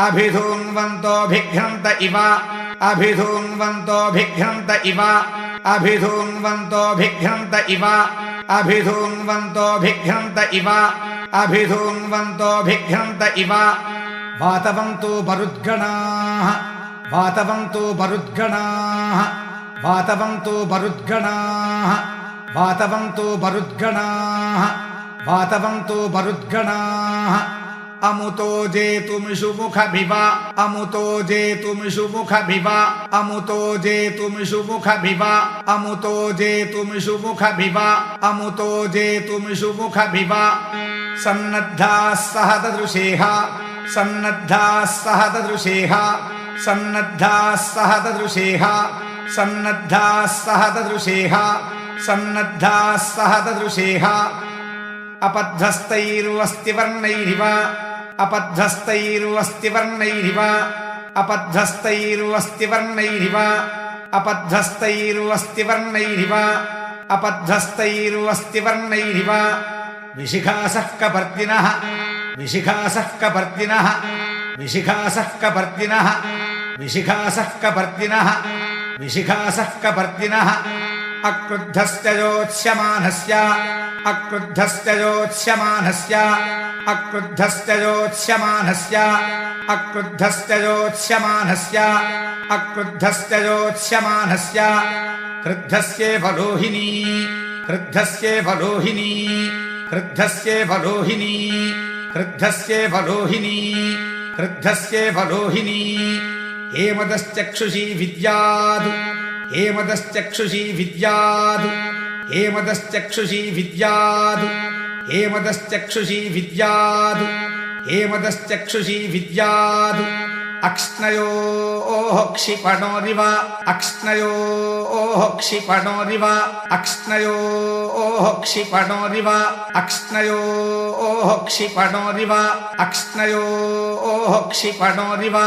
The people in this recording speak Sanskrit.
अभिधून्वन्तोऽभिघ्नन्त इव अभिधून्वन्तोऽभिघ्नन्त इव अभिधून्वन्तोऽभिघ्नन्त इव अभिधून्वन्तोऽभिघ्नन्त इव अभिधून्वन्तोऽभिघ्नन्त इव वातवन्तु मरुद्गणाः वातवन्तु मरुद्गणाः वातवन्तु मरुद्गणाः वातवन्तु मरुद्गणाः वातवन्तु मरुद्गणाः अमुतो जेतुमिषुमुखभिव अमुतो जेतुमिषुमुखभिव अमुतो जेतुमिषुमुखभिव अमुतो जेतुमिषुमुखभिव अमुतो जेतुमिषुमुखभिव सन्नद्धाः सह ददृशेः सन्नद्धाः सह ददृशेः सन्नद्धाः सह ददृशेः सन्नद्धाः सह ददृशेः सन्नद्धाः सह ददृशेः अपद्धस्तैर्वस्तिवर्णैरिव अपद्धस्तैर्वस्तिवर्णैरिव अपद्धस्तैर्वस्तिवर्णैरिव अपद्धस्तैर्वस्तिवर्णैरिव अपद्धस्तैर्वस्तिवर्णैरिव विशिखासः कपर्दिनः विशिखासः कपर्दिनः विशिखासः कपर्दिनः विशिखासः कपर्दिनः विशिखासः कपर्दिनः अक्रुद्धस्य योत्स्यमानस्य अक्रुद्धस्य योत्स्यमानस्य अक्रुद्धस्य योत्स्यमानस्य अक्रुद्धस्य योत्स्यमानस्य अक्रुद्धस्य योत्स्यमानस्य क्रुद्धस्येव लोहिनी क्रुद्धस्येव लोहिनी क्रुद्धस्येव लोहिनी क्रुद्धस्येव लोहिनी क्रुद्धस्येव लोहिनी हेमदश्चक्षुषी विद्याद् हेमदश्चक्षुषी विद्याद् हेमदश्चक्षुषी विद्याद् हेमदश्चक्षुषी विद्याद् हेमदश्चक्षुषी विद्याद् अक्ष्णयोः क्षिपणोरिव अक्ष्णयोः क्षिपणोरिव अक्ष्णयोः क्षिपणोरिव अक्ष्णयोः क्षिपणोरिव अक्ष्णयोः क्षिपणोरिव